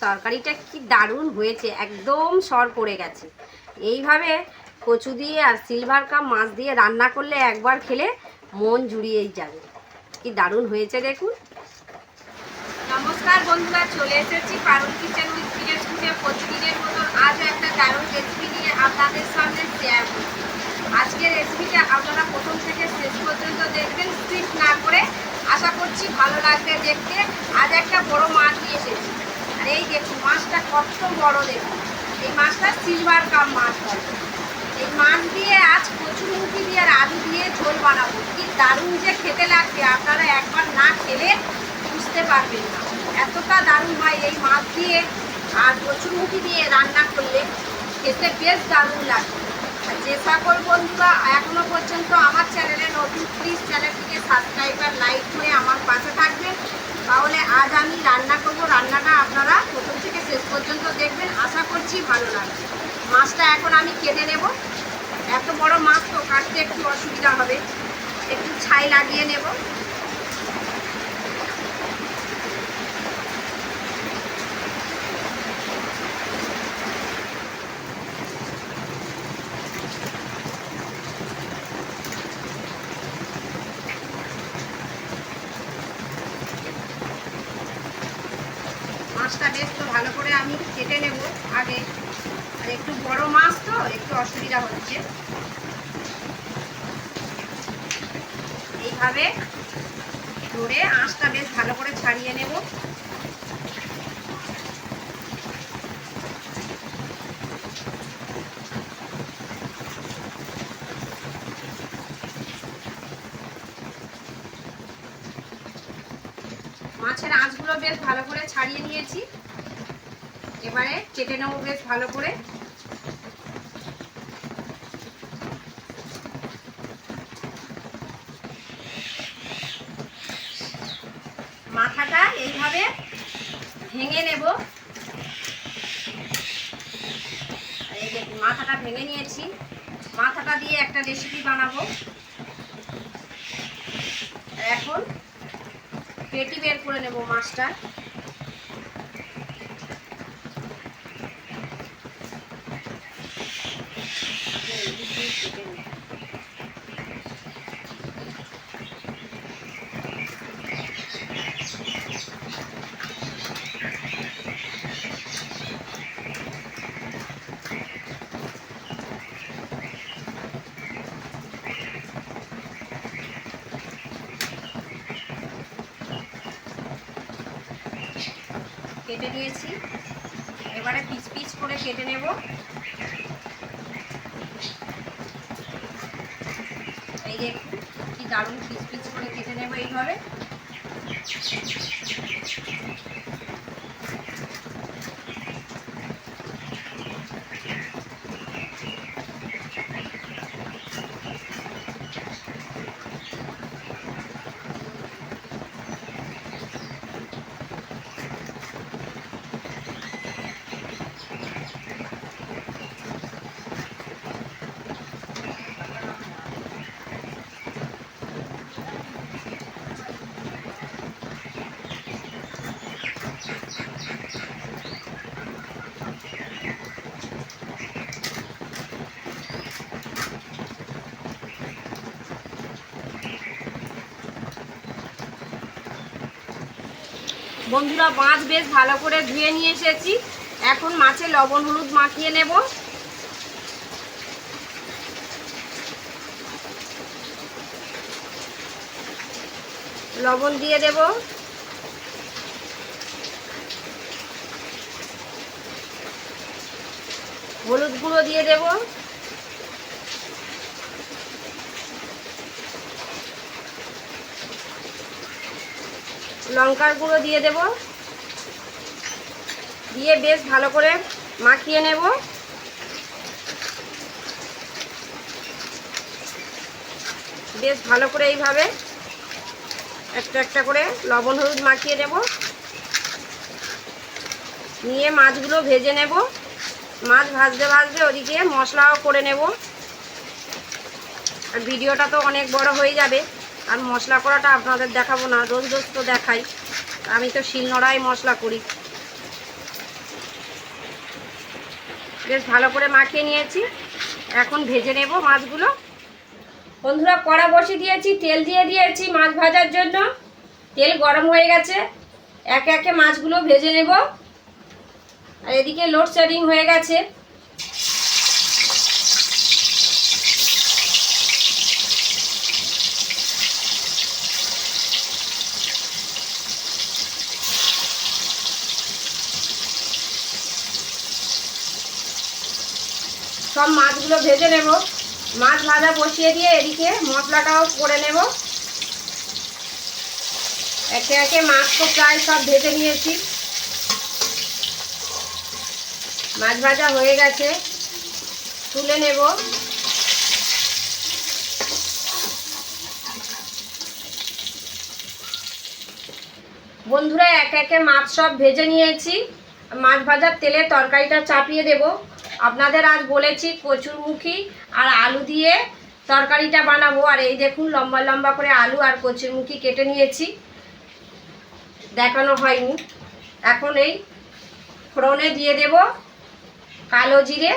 তরকারিটা কি দারুণ হয়েছে, একদম সর পড়ে গেছে। এইভাবে কচু দিয়ে আর সিলভার কাপ মাছ দিয়ে রান্না করলে একবার খেলে মন জুড়িয়েই যাবে। কি দারুণ হয়েছে দেখুন। নমস্কার বন্ধুরা, চলে এসেছি পারুল কিচেন উইথ ভিলেজ ফুডে। প্রতিদিনের মতন আজও একটা দারুণ রেসিপি নিয়ে আপনাদের সামনে শেয়ার করছি। আজকের রেসিপিটা আপনারা প্রথম থেকে শেষ পর্যন্ত দেখবেন, স্কিপ না করে। আশা করছি ভালো লাগবে দেখতে। আজ একটা বড় মাছ নিয়ে এসেছি, আর এই দেখুন মাছটা কত বড় দেখুন। এই মাছটা সিলভার কাপ মাছ হয়। এই মাছ দিয়ে আজ কচুরমুখী দিয়ে আর আলু দিয়ে ঝোল বানাবো। কি দারুণ যে খেতে লাগবে, আপনারা একবার না খেলে বুঝতে পারবেন না, এতটা দারুণ হয় এই মাছ দিয়ে আর কচুরমুখী দিয়ে রান্না করলে খেতে বেশ দারুণ লাগবে। যে সকল বন্ধুরা এখনো পর্যন্ত আমার চ্যানেলে নতুন, প্লিজ চ্যানেলটিকে সাবস্ক্রাইব আর লাইক করে আমার পাশে থাকবেন। তাহলে আজ আমি রান্না করব, রান্নাটা আপনারা প্রথম থেকে শেষ পর্যন্ত দেখবেন, আশা করছি ভালো লাগবে। মাছটা এখন আমি কেটে নেব। এত বড় মাছ তো কাটতে একটু অসুবিধা হবে, একটু ছাই লাগিয়ে নেব। মাছটা বেশ তো ভালো করে আমি কেটে নেব আগে, আর একটু বড় মাছ তো একটু অসুবিধা হচ্ছে। এইভাবে ধরে আঁশটা বেশ ভালো করে ছাড়িয়ে নেব। মাছের আঁশগুলো বেশ ভালো করে ছাড়িয়ে নিয়েছি, এবারে কেটে নেব বেশ ভালো করে। মাথাটা এইভাবে ভেঙে নেব। এই যে মাথাটা ভেঙে নিয়েছি, মাথাটা দিয়ে একটা রেসিপি বানাবো। এখন পেটি বের করে নেব মাছটা। কেটে নিয়েছি, এবারে পিস পিস করে কেটে নেব। এই যে কি দারুণ পিস পিস করে কেটে নেব এইভাবে। বন্ধুরা, মাছ বেশ ভালো করে ধুয়ে নিয়ে এসেছি। এখন মাছে লবণ হলুদ মাখিয়ে নেব। লবণ দিয়ে দেব, হলুদ গুঁড়ো দিয়ে দেব, লঙ্কার গুঁড়ো দিয়ে দেব, দিয়ে বেশ ভালো করে মাখিয়ে নেব। বেশ ভালো করে এইভাবে একটা একটা করে লবণ হলুদ মাখিয়ে নেব, নিয়ে মাছগুলো ভেজে নেব। মাছ ভাজতে ভাজতে ওদিকে মশলাও করে নেব। আর ভিডিওটা তো অনেক বড় হয়ে যাবে, আর মশলা করাটা আপনাদের দেখাবো না, রোজ রোজ তো দেখাই। আমি তো শিলনোড়ায় মশলা করি। বেশ ভালো করে মাখিয়ে নিয়েছি। এখন ভেজে নেব মাছগুলো। বন্ধুরা, কড়া বসিয়ে দিয়েছি, তেল দিয়ে দিয়েছি মাছ ভাজার জন্য। তেল গরম হয়ে গেছে, একে একে মাছগুলো ভেজে নেব। আর এদিকে লোডশেডিং হয়ে গেছে। সব মাছগুলো ভেজে নেব। মাছ ভাজা বসিয়ে দিয়ে এদিকে মশলাটাও করে নেব। একে একে মাছ তো প্রায় সব ভেজে নিয়েছি। মাছ ভাজা হয়ে গেছে, তুলে নেব। বন্ধুরা, একে একে মাছ সব ভেজে নিয়েছি। মাছ ভাজার তেলে তরকারিটা চাপিয়ে দেব। আপনাদের আজ বলেছি কচুরমুখী আর আলু দিয়ে তরকারিটা বানাবো। আর এই দেখুন, লম্বা লম্বা করে আলু আর কচুরমুখী কেটে নিয়েছি, দেখানো হয়নি। এখন এই ফোড়নে দিয়ে দেব কালো জিরে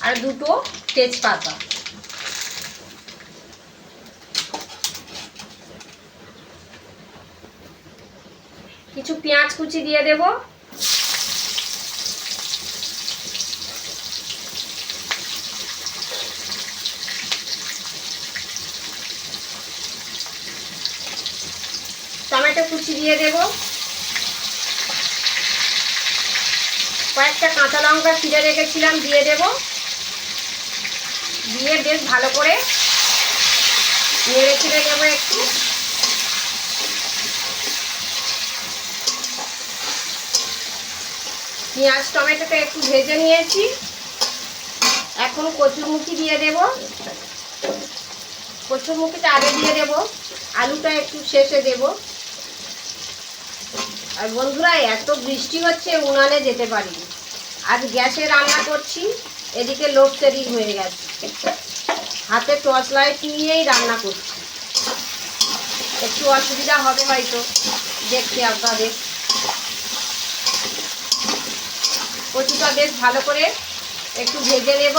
আর দুটো তেজপাতা। কিছু পেঁয়াজ কুচি দিয়ে দেব। টমেটো কুচি দিয়ে দেব। কয়েকটা কাঁচা লঙ্কা চিড়ে রেখেছিলাম, দিয়ে দেব। দিয়ে বেশ ভালো করে নেড়ে চেড়ে দেবো একটু। পেঁয়াজ টমেটোটা একটু ভেজে নিয়েছি। এখন কচুরমুখী দিয়ে দেব। কচুরমুখীটা আগে দিয়ে দেব, আলুটা একটু শেষে দেব। আর বন্ধুরা, এত বৃষ্টি হচ্ছে, উনানে যেতে পারিনি। আজ গ্যাসে রান্না করছি। এদিকে লোডশেডিং হয়ে গেছে, হাতে টর্চ লাইট নিয়েই রান্না করছি। একটু অসুবিধা হবে হয়তো দেখতে আপনাদের। কচুটা বেশ ভালো করে একটু ভেজে নেব।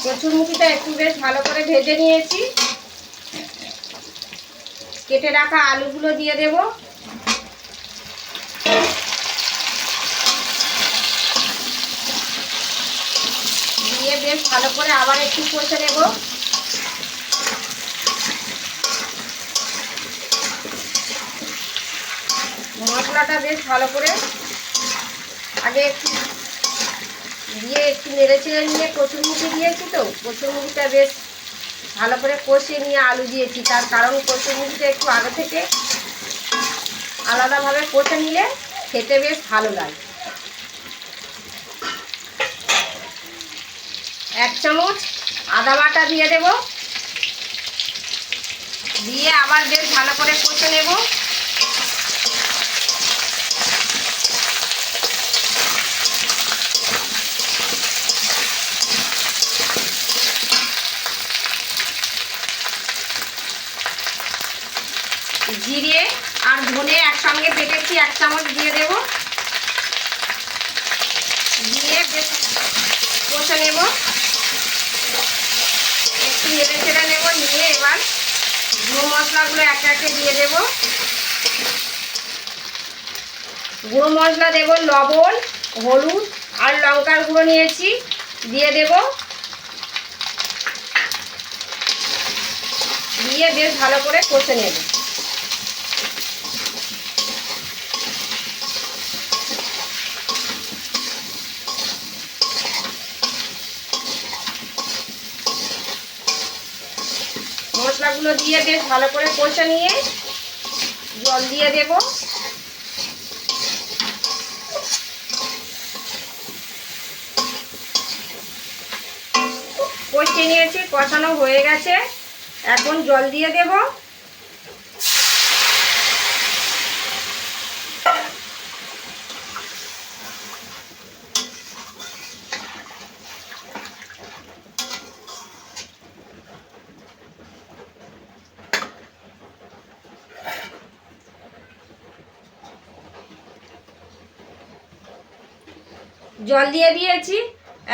কচুরমুখীটা একটু বেশ ভালো করে ভেজে নিয়েছি। কেটে রাখা আলুগুলো দিয়ে দেব। দিয়ে বেশ ভালো করে আবার একটু কষে নেব। মশলাটা বেশ ভালো করে আগে একটু দিয়ে একটু নেড়ে চেড়ে নিয়ে কচুরমুখী দিয়েছি, তো কচুরমুখীটা বেশ ভালো করে কষিয়ে নিয়ে আলু দিয়েছি। তার কারণ কচুরমুখীটা একটু আগে থেকে আলাদাভাবে কষে নিলে খেতে বেশ ভালো লাগে। 1 চামচ আদা বাটা দিয়ে দেব। দিয়ে আবার বেশ ভালো করে কষে নেব। জিরে আর ধনে একসঙ্গে বেটেছি, 1 চামচ দিয়ে দেব। দিয়ে বেশ কষে নেব, একটু নেড়ে চেড়ে নেব। নিয়ে এবার গুঁড়ো মশলাগুলো একে একে দিয়ে দেব। গুঁড়ো মশলা দেব, লবণ, হলুদ আর লঙ্কার গুঁড়ো নিয়েছি, দিয়ে দেব। দিয়ে বেশ ভালো করে কষে নেব। মশলাগুলো দিয়ে বেশ ভালো করে কষে নিয়ে জল দিয়ে দেব। কষিয়ে নিয়েছি, কষানো হয়ে গেছে। এখন জল দিয়ে দেব। জল দিয়ে দিয়েছি।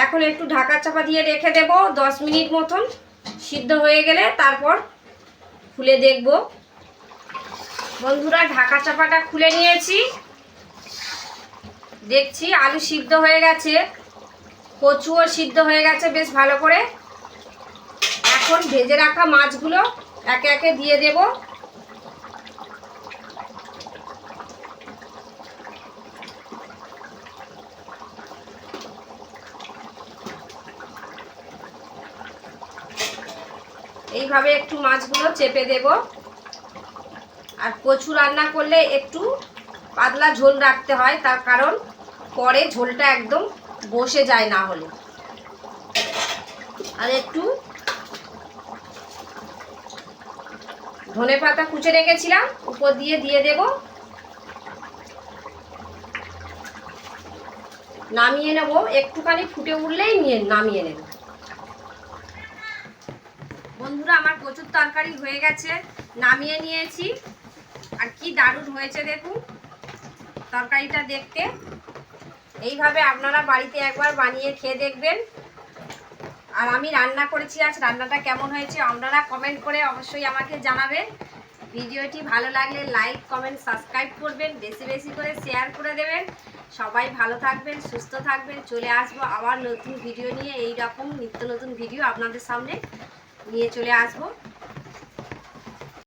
এখন একটু ঢাকা চাপা দিয়ে রেখে দেব 10 মিনিট মতন। সিদ্ধ হয়ে গেলে তারপর খুলে দেখব। বন্ধুরা, ঢাকা চাপাটা খুলে নিয়েছি। দেখছি আলু সিদ্ধ হয়ে গেছে, কচুও সিদ্ধ হয়ে গেছে বেশ ভালো করে। এখন ভেজে রাখা মাছগুলো একে একে দিয়ে দেব। এইভাবে একটু মাছগুলো চেপে দেব। আর কচু রান্না করলে একটু পাতলা ঝোল রাখতে হয়, তার কারণ পরে ঝোলটা একদম বসে যায় না হলে। আর একটু ধনেপাতা কুচে রেখেছিলাম উপর দিয়ে দেব। নামিয়ে নেব, একটুখানি ফুটে উঠলেই নামিয়ে নেব। বন্ধুরা, আমার কচুর তরকারি হয়ে গেছে, নামিয়ে নিয়েছি। আর কি দারুণ হয়েছে দেখুন তরকারিটা দেখতে। এইভাবে আপনারা বাড়িতে একবার বানিয়ে খেয়ে দেখবেন। আর আমি রান্না করেছি আজ, রান্নাটা কেমন হয়েছে আপনারা কমেন্ট করে অবশ্যই আমাকে জানাবেন। ভিডিওটি ভালো লাগলে লাইক, কমেন্ট, সাবস্ক্রাইব করবেন, বেশি বেশি করে শেয়ার করে দেবেন। সবাই ভালো থাকবেন, সুস্থ থাকবেন। চলে আসবো আবার নতুন ভিডিও নিয়ে। এই রকম নিত্য নতুন ভিডিও আপনাদের সামনে নিয়ে চলে আসবো।